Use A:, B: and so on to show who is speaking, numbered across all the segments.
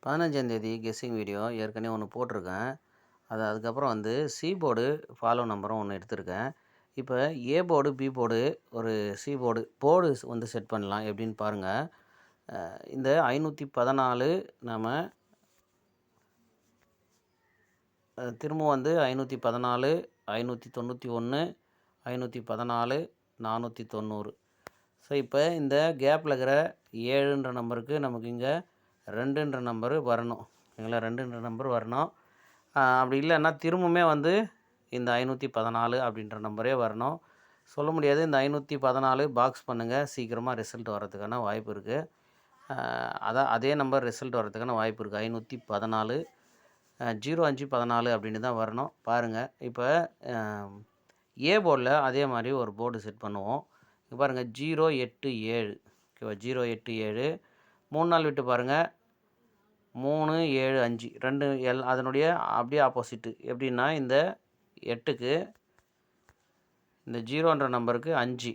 A: 15ஆந்தேதி guessing video ஏற்கனவே ஒன்று போட்டிருக்கேன். அதுக்கப்புறம் வந்து சி போர்டு ஃபாலோ நம்பரும் ஒன்று எடுத்திருக்கேன். இப்போ ஏ போர்டு, பி போர்டு, ஒரு சி போர்டு வந்து செட் பண்ணலாம் எப்படின்னு பாருங்கள். இந்த 514 நம்ம திரும்பவும் வந்து 514, 591, 514, 490. ஸோ இப்போ இந்த கேப்பில் இருக்கிற 7ன்ற நம்பருக்கு நமக்கு இங்கே 2ன்ற நம்பரு வரணும். ஓகேங்களா, 2ன்ற நம்பர் வரணும். அப்படி இல்லைன்னா திரும்பவுமே வந்து இந்த 514 அப்படின்ற நம்பரே வரணும். சொல்ல முடியாது. இந்த 514 பாக்ஸ் பண்ணுங்கள், சீக்கிரமாக ரிசல்ட் வரதுக்கான வாய்ப்பு இருக்குது. அதே நம்பர் ரிசல்ட் வரதுக்கான வாய்ப்பு இருக்குது. 514 0514 அப்படின்னு தான் வரணும். பாருங்கள், இப்போ ஏ போர்டில் அதே மாதிரி ஒரு போர்டு செட் பண்ணுவோம். இங்கே பாருங்கள், 087. ஓகேவா, 087 3 நாள் விட்டு பாருங்கள், 375 2 அதனுடைய அப்படியே ஆப்போசிட்டு. எப்படின்னா இந்த 8க்கு இந்த 0ன்ற நம்பருக்கு 5,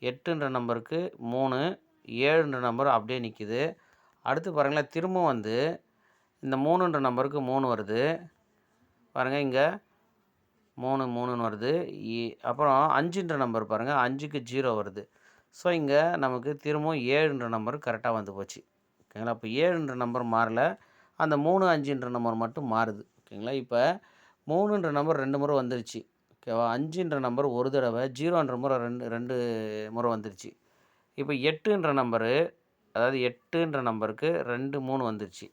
A: 8ன்ற நம்பருக்கு 3, 7ன்ற நம்பர் அப்படியே நிற்கிது. அடுத்து பாருங்களேன், திரும்பவும் வந்து இந்த 3ன்ற நம்பருக்கு 3 வருது. பாருங்கள், இங்கே 3 3ன்னு வருது. அப்புறம் 5ன்ற நம்பர் பாருங்கள், 5க்கு 0 வருது. ஸோ இங்கே நமக்கு திரும்பவும் 7ன்ற நம்பர் கரெக்டாக வந்து போச்சு. ஓகேங்களா, இப்போ 7ன்ற நம்பர் மாறல, அந்த 3 5ன்ற நம்பர் மட்டும் மாறுது. ஓகேங்களா, இப்போ 3ன்ற நம்பர் 2 முறை வந்துருச்சு. ஓகேவா, 5ன்ற நம்பர் ஒரு தடவை, 0ன்ற முறை 2 முறை வந்துருச்சு. இப்போ 8ன்ற நம்பரு, அதாவது 8ன்ற நம்பருக்கு 2 3 வந்துருச்சு.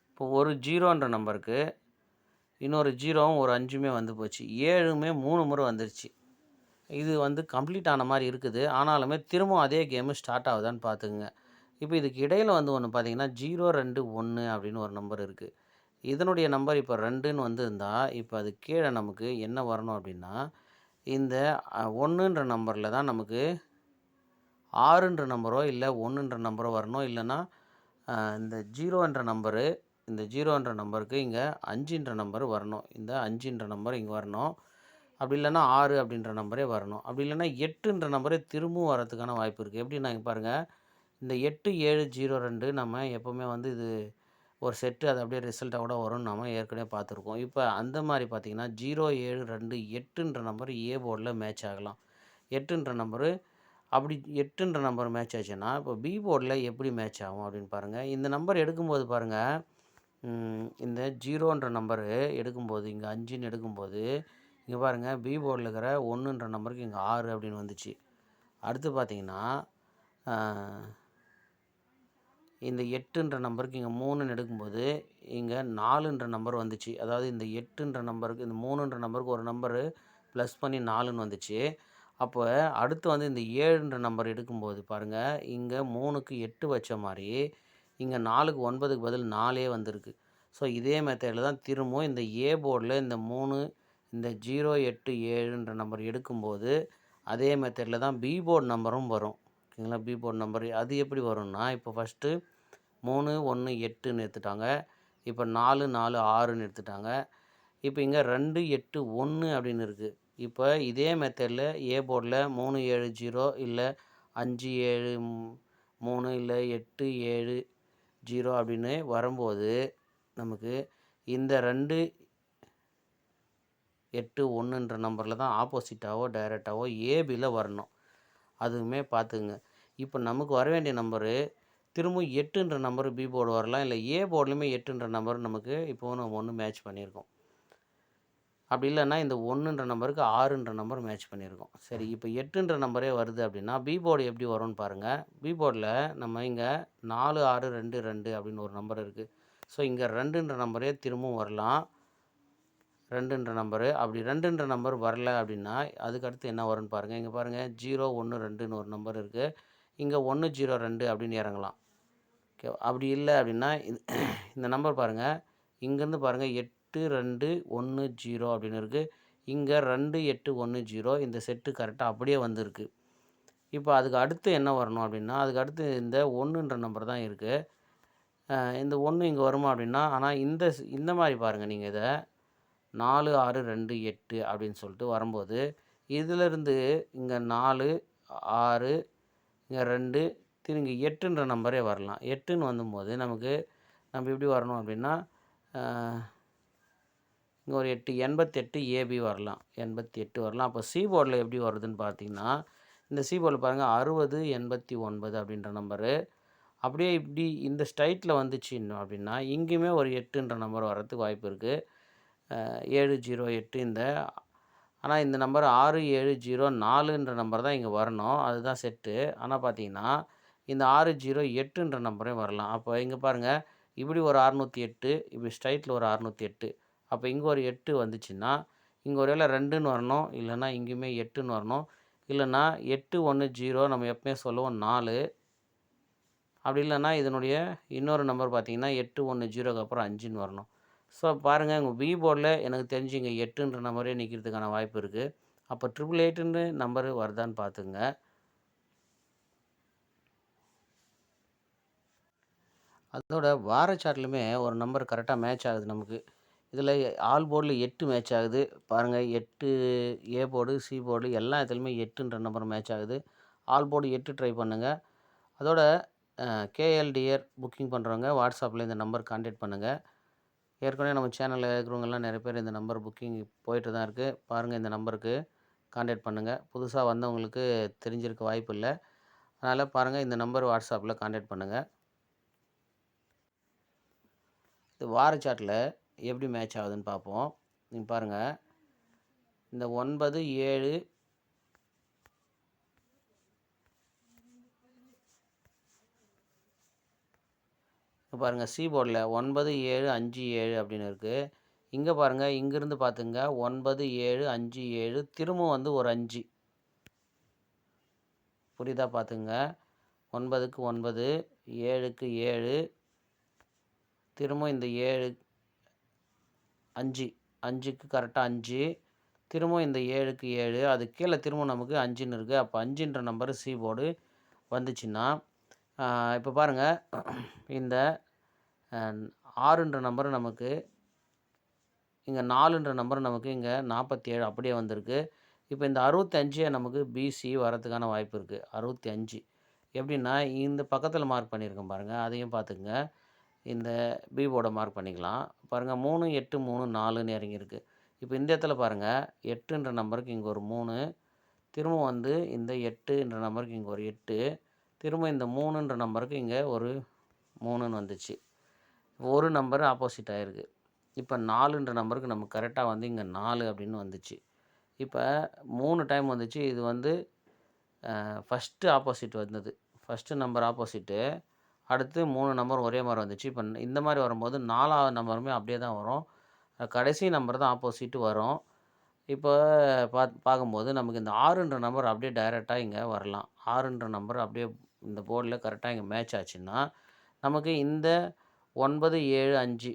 A: இப்போ ஒரு 0ன்ற நம்பருக்கு இன்னொரு 0வும் ஒரு 5மே வந்து போச்சு. 7மே 3 முறை வந்துருச்சு. இது வந்து கம்ப்ளீட் ஆன மாதிரி இருக்குது. ஆனாலுமே திரும்பவும் அதே கேமு ஸ்டார்ட் ஆகுதான்னு பார்த்துக்குங்க. இப்போ இதுக்கு இடையில் வந்து ஒன்று பார்த்தீங்கன்னா 021 அப்படின்னு ஒரு நம்பர் இருக்குது. இதனுடைய நம்பர் இப்போ 2ன்னு வந்துருந்தா, இப்போ அது கீழே நமக்கு என்ன வரணும் அப்படின்னா, இந்த 1ன்ற நம்பரில் தான் நமக்கு 6ன்ற நம்பரோ இல்லை 1ன்ற நம்பரோ வரணும். இல்லைன்னா இந்த 0ன்ற நம்பரு, இந்த 0ன்ற நம்பருக்கு இங்கே 5ன்ற நம்பர் வரணும். இந்த 5ன்ற நம்பர் இங்கே வரணும். அப்படி இல்லைன்னா 6 அப்படின்ற நம்பரே வரணும். அப்படி இல்லைன்னா 8ன்ற நம்பரே திரும்பவும் வரதுக்கான வாய்ப்பு இருக்குது. எப்படின்னா இங்கே பாருங்கள், இந்த 8702 நம்ம எப்போவுமே வந்து இது ஒரு செட்டு, அது அப்படியே ரிசல்ட்டாக கூட வரும்னு நம்ம ஏற்கனவே பார்த்துருக்கோம். இப்போ அந்த மாதிரி பார்த்தீங்கன்னா 072 8ன்ற நம்பர் ஏ போர்டில் மேட்ச் ஆகலாம். 8ன்ற நம்பரு அப்படி 8ன்ற நம்பர் மேட்ச் ஆச்சுன்னா, இப்போ பி போர்டில் எப்படி மேட்ச் ஆகும் அப்படின்னு பாருங்கள். இந்த நம்பர் எடுக்கும்போது பாருங்கள், இந்த 0ன்ற நம்பரு எடுக்கும்போது, இங்கே 5ன்னு எடுக்கும்போது, இங்கே பாருங்கள், பி போர்டில் இருக்கிற 1ன்ற நம்பருக்கு இங்கே 6 அப்படின்னு வந்துச்சு. அடுத்து பார்த்தீங்கன்னா இந்த 8ன்ற நம்பருக்கு இங்கே 3ன்னு எடுக்கும்போது இங்கே 4ன்ற நம்பர் வந்துச்சு. அதாவது இந்த 8ன்ற நம்பருக்கு இந்த 3ன்ற நம்பருக்கு ஒரு நம்பரு ப்ளஸ் பண்ணி 4ன்னு வந்துச்சு. அப்போ அடுத்து வந்து இந்த 7ன்ற நம்பர் எடுக்கும்போது பாருங்கள், இங்கே 3க்கு 8 வச்ச மாதிரி இங்கே 4க்கு 9க்கு பதில் 4ஏ வந்திருக்கு. ஸோ இதே மெத்தடில் தான் திரும்பவும் இந்த ஏ போர்டில் இந்த 3 இந்த 087ன்ற நம்பர் எடுக்கும்போது அதே மெத்தடில் தான் பி போர்டு நம்பரும் வரும். ஓகேங்களா, பி போர்டு நம்பர் அது எப்படி வரும்னா, இப்போ ஃபஸ்ட்டு 3 1 8ன்னு எடுத்துட்டாங்க. இப்போ 4 4 6ன்னு எடுத்துட்டாங்க. இப்போ இங்கே 2 8 1 அப்படின்னு இருக்குது. இப்போ இதே மெத்தடில் ஏ போர்டில் 3 7 0 இல்லை 5 7 3 இல்லை 8 7 0 அப்படின்னு வரும்போது நமக்கு இந்த 2 8 1ன்ற நம்பரில் தான் ஆப்போசிட்டாவோ டைரெக்டாவோ ஏபியில் வரணும். அதுவுமே பார்த்துக்குங்க. இப்போ நமக்கு வர வேண்டிய நம்பரு திரும்பவும் 8ன்ற நம்பர் பி போர்டு வரலாம். இல்லை ஏ போர்ட்லேயுமே 8ன்ற நம்பர் நமக்கு இப்போ நம்ம 1 மேட்ச் பண்ணியிருக்கோம். அப்படி இல்லைன்னா இந்த 1ன்ற நம்பருக்கு 6ன்ற நம்பர் மேட்ச் பண்ணியிருக்கோம். சரி, இப்போ 8ன்ற நம்பரே வருது அப்படின்னா பி போர்டு எப்படி வரும்னு பாருங்கள். பி போர்டில் நம்ம இங்கே 4 6 2 2 அப்படின்னு ஒரு நம்பர் இருக்குது. ஸோ இங்கே 2ன்ற நம்பரே திரும்பவும் வரலாம். 2ன்ற நம்பரு அப்படி 2ன்ற நம்பர் வரல அப்படின்னா அதுக்கடுத்து என்ன வரும்னு பாருங்கள். இங்கே பாருங்கள், 0 1 2ன்னு ஒரு நம்பர் இருக்குது. இங்கே 1 0 2 அப்படின்னு இறங்கலாம். ஓகே, அப்படி இல்லை அப்படின்னா இந்த நம்பர் பாருங்கள், இங்கேருந்து பாருங்கள் 8 2 1 0 அப்படின்னு இருக்குது. இங்கே 2 8 1 0 இந்த செட்டு கரெக்டாக அப்படியே வந்திருக்கு. இப்போ அதுக்கு அடுத்து என்ன வரணும் அப்படின்னா, அதுக்கு அடுத்து இந்த 1ன்ற நம்பர் தான் இருக்குது. இந்த 1 இங்கே வருமா அப்படின்னா, ஆனால் இந்த மாதிரி பாருங்கள், நீங்கள் இதை 4 6 2 8 அப்படின்னு சொல்லிட்டு வரும்போது இதிலிருந்து இங்கே 4 6 இங்கே 2 திரும்பி 8ன்ற நம்பரே வரலாம். 8ன்னு வந்தும்போது நமக்கு நம்ம எப்படி வரணும் அப்படின்னா, இங்கே ஒரு 8 88 ஏபி வரலாம். 88 வரலாம். அப்போ சி போர்டில் எப்படி வருதுன்னு பார்த்தீங்கன்னா, இந்த சி போர்டில் பாருங்கள் 60 89 அப்படின்ற நம்பரு. அப்படியே இப்படி இந்த ஸ்ட்ரைட்டில் வந்துச்சு அப்படின்னா, இங்கேயுமே ஒரு 8ன்ற நம்பர் வர்றதுக்கு வாய்ப்பு இருக்குது. 708 ஆனால் இந்த நம்பர் 6704ன்ற நம்பர் தான் இங்கே வரணும். அதுதான் செட்டு. ஆனால் பார்த்தீங்கன்னா, இந்த 608ன்ற நம்பரையும் வரலாம். அப்போ இங்கே பாருங்கள், இப்படி ஒரு 608, இப்படி ஸ்ட்ரைட்டில் ஒரு 608. அப்போ இங்கே ஒரு 8 வந்துச்சுன்னா, இங்கே ஒரு வேளை 2ன்னு வரணும், இல்லைன்னா இங்கேயுமே 8ன்னு வரணும். இல்லைன்னா 810 நம்ம எப்பவுமே சொல்லுவோம் 4. அப்படி இல்லைன்னா இதனுடைய இன்னொரு நம்பர் பார்த்தீங்கன்னா 810க்கு அப்புறம் 5ன்னு வரணும். ஸோ பாருங்கள், உங்கள் பி போர்டில் எனக்கு தெரிஞ்சு இங்கே 8ன்ற நம்பரே நிற்கிறதுக்கான வாய்ப்பு இருக்குது. அப்போ 888ன்னு நம்பரு வருதான்னு பார்த்துங்க. அதோட வார சார்ட்லையுமே ஒரு நம்பர் கரெக்டாக மேட்ச் ஆகுது நமக்கு. இதில் ஆல் போர்டில் 8 மேட்ச் ஆகுது. பாருங்கள், 8 ஏ போர்டு, சி போர்டு எல்லா இதுலையுமே 8ன்ற நம்பர் மேட்ச் ஆகுது. ஆல் போர்டு 8 ட்ரை பண்ணுங்கள். அதோட கேஎல்டிஆர் புக்கிங் பண்ணுறவங்க வாட்ஸ்அப்பில் இந்த நம்பர் கான்டாக்ட் பண்ணுங்கள். ஏற்கனவே நம்ம சேனலில் இருக்கிறவங்கெல்லாம் நிறைய பேர் இந்த நம்பர் புக்கிங் போயிட்டு தான் இருக்குது. பாருங்கள், இந்த நம்பருக்கு கான்டாக்ட் பண்ணுங்கள். புதுசாக வந்தவங்களுக்கு தெரிஞ்சிருக்க வாய்ப்பு இல்லை. அதனால் பாருங்கள், இந்த நம்பர் வாட்ஸ்அப்பில் கான்டாக்ட் பண்ணுங்கள். இது வார சார்ட்டில் எப்படி மேட்ச் ஆகுதுன்னு பார்ப்போம். நீங்கள் பாருங்கள், இந்த 9 7 பாருங்கள், சி போர்டில் 9 7 5 7 அப்படின்னு இருக்குது. இங்கே பாருங்கள், இங்கேருந்து பார்த்துங்க 9 7 5 7 திரும்ப ஒரு 5 புரியுதா பார்த்துங்க. 9க்கு 9 7க்கு 7 திரும்ப இந்த 7 5 5க்கு கரெக்டாக 5 திரும்ப இந்த 7க்கு 7 அது கீழே திரும்ப நமக்கு 5ன்னு இருக்குது. அப்போ 5ன்ற நம்பரு சி போர்டு வந்துச்சுன்னா, இப்போ பாருங்கள், இந்த 6ன்ற நம்பர் நமக்கு இங்கே 4ன்ற நம்பர் நமக்கு இங்கே 47 அப்படியே வந்திருக்கு. இப்போ இந்த 65 நமக்கு பிசி வரதுக்கான வாய்ப்பு இருக்குது. 65 எப்படின்னா, இந்த பக்கத்தில் மார்க் பண்ணியிருக்கேன் பாருங்கள், அதையும் பார்த்துக்குங்க. இந்த பி போர்டை மார்க் பண்ணிக்கலாம். பாருங்கள், 3 8 3 4ன்னு இறங்கியிருக்கு. இப்போ இந்த இடத்துல பாருங்கள், 8ன்ற நம்பருக்கு இங்கே ஒரு 3, திரும்ப இந்த 8ன்ற நம்பருக்கு இங்கே ஒரு 8, திரும்ப இந்த 3ன்ற நம்பருக்கு இங்கே ஒரு 3ன்னு வந்துச்சு. ஒரு நம்பர் ஆப்போசிட் ஆகிருக்கு. இப்போ 4ன்ற நம்பருக்கு நமக்கு கரெக்டாக இங்கே 4 அப்படின்னு வந்துச்சு. இப்போ 3 டைம் வந்துச்சு. இது ஃபஸ்ட்டு ஆப்போசிட் வந்தது. ஃபஸ்ட்டு நம்பர் ஆப்போசிட்டு, அடுத்து 3 நம்பர் ஒரே மாதிரி வந்துச்சு. இப்போ இந்த மாதிரி வரும்போது 4வது நம்பருமே அப்படியே தான் வரும். கடைசி நம்பர் தான் ஆப்போசிட்டு வரும். இப்போ பார்க்கும்போது நமக்கு இந்த 6ன்ற நம்பர் அப்படியே டைரெக்டாக இங்கே வரலாம். 6ன்ற நம்பர் அப்படியே இந்த போர்டில் கரெக்டாக இங்கே மேட்ச் ஆச்சுன்னா, நமக்கு இந்த 9 7 5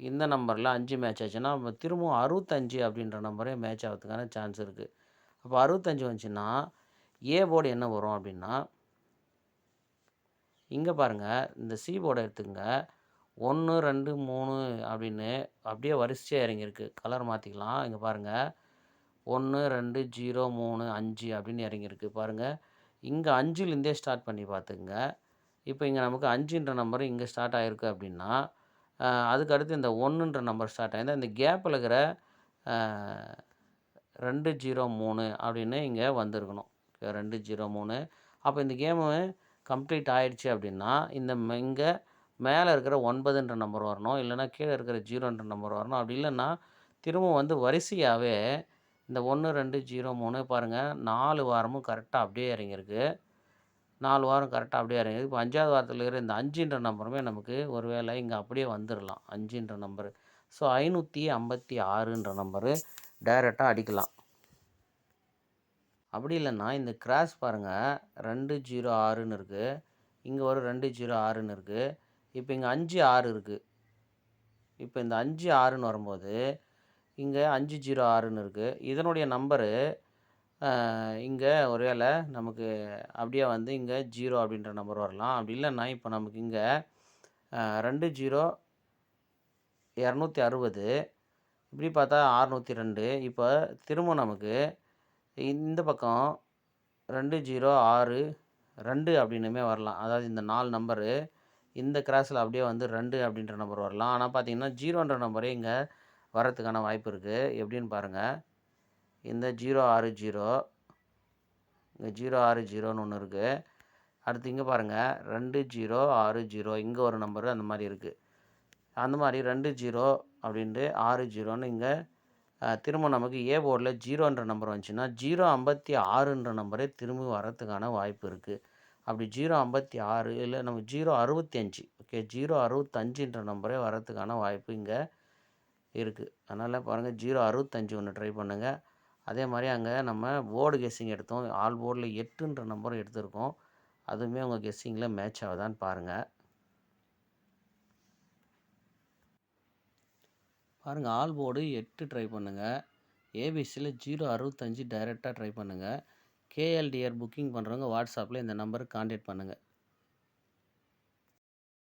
A: இந்த நம்பரில் 5 மேட்ச் ஆச்சுன்னா, நம்ம திரும்பவும் 65 அப்படின்ற நம்பரே மேட்ச் ஆகிறதுக்கான சான்ஸ் இருக்குது. அப்போ 65 வந்துச்சுன்னா, ஏ போர்டு என்ன வரும் அப்படின்னா, இங்கே பாருங்கள், இந்த சி போர்டை எடுத்துக்கங்க. 1 2 3 அப்படின்னு அப்படியே வரிசையாக இறங்கியிருக்கு. கலர் மாற்றிக்கலாம். இங்கே பாருங்கள், 1 2 0 3 5 அப்படின்னு இறங்கியிருக்கு. பாருங்கள், இங்கே 5லேருந்தே ஸ்டார்ட் பண்ணி பார்த்துக்குங்க. இப்போ இங்கே நமக்கு 5ன்ற நம்பர் இங்கே ஸ்டார்ட் ஆகிருக்கு அப்படின்னா, அதுக்கு அடுத்து இந்த 1ன்ற நம்பர் ஸ்டார்ட் ஆகிருந்தால் இந்த கேப்பில் இருக்கிற 2 0 3 அப்படின்னு இங்கே வந்திருக்கணும். 2 0 3. அப்போ இந்த கேமு கம்ப்ளீட் ஆகிடுச்சு அப்படின்னா, இங்கே மேலே இருக்கிற 9ன்ற நம்பர் வரணும், இல்லைனா கீழே இருக்கிற 0ன்ற நம்பர் வரணும். அப்படி இல்லைன்னா திரும்ப வரிசையாகவே இந்த 1 2 0 3 பாருங்கள், 4 வாரமும் கரெக்டாக அப்படியே இறங்கியிருக்கு. 4 வாரம் கரெக்டாக அப்படியே இறங்கியிருக்கு. இப்போ 5வது வாரத்தில் இருக்கிற இந்த 5ன்ற நம்பருமே நமக்கு ஒரு வேளை இங்கே அப்படியே வந்துடலாம். 5ன்ற நம்பரு. ஸோ 556ன்ற நம்பரு டைரெக்டாக அடிக்கலாம். அப்படி இல்லைன்னா இந்த கிராஸ் பாருங்கள், 2 0 6ன்னு இருக்குது. இங்கே ஒரு 2 0 6ன்னு இருக்குது. இப்போ இங்கே 5 6 இருக்குது. இப்போ இந்த 5 6ன்னு வரும்போது இங்கே 5 0 6ன்னு இருக்குது. இதனுடைய நம்பரு இங்கே ஒரு வேளை நமக்கு அப்படியே இங்கே 0 அப்படின்ற நம்பர் வரலாம். அப்படி இல்லைன்னா இப்போ நமக்கு இங்கே 2 0 260, இப்படி பார்த்தா 602. இப்போ திரும்ப நமக்கு இந்த பக்கம் 2 0 6 2 அப்படின்னுமே வரலாம். அதாவது இந்த 4 நம்பரு இந்த கிராஸில் அப்படியே வந்து 2 அப்படின்ற நம்பர் வரலாம். ஆனால் பார்த்தீங்கன்னா 0ன்ற நம்பரே இங்கே வரத்துக்கான வாய்ப்பு இருக்குது. எப்படின்னு பாருங்கள். இந்த 060 இங்கே 060ன்னு ஒன்று இருக்குது. அடுத்து இங்கே பாருங்கள் 2060 இங்கே ஒரு நம்பரு அந்த மாதிரி இருக்குது. அந்த மாதிரி 20 அப்படின்ட்டு 60ன்னு இங்கே திரும்ப நமக்கு ஏ போர்டில் 0ன்ற நம்பர் வந்துச்சுன்னா 056ன்ற நம்பரே திரும்ப வரத்துக்கான வாய்ப்பு இருக்குது. அப்படி 056 இல்லை நம்ம 065 ஓகே 065ன்ற நம்பரே வரத்துக்கான வாய்ப்பு இங்கே இருக்குது. அதனால் பாருங்கள் 065 ஒன்று ட்ரை பண்ணுங்கள். அதே மாதிரி அங்கே நம்ம போர்டு கெஸ்ஸிங் எடுத்தோம். ஆல் போர்டில் 8ன்ற நம்பரும் எடுத்திருக்கோம். அதுவுமே உங்கள் கெஸ்ஸிங்கில் மேட்ச் ஆகுதான்னு பாருங்கள். பாருங்கள் ஆல் போர்டு 8 ட்ரை பண்ணுங்கள். ஏபிசியில் 065 டைரெக்டாக ட்ரை பண்ணுங்கள். கேஎல்டிஆர் புக்கிங் பண்ணுறவங்க வாட்ஸ்அப்பில் இந்த நம்பருக்கு கான்டாக்ட் பண்ணுங்கள்.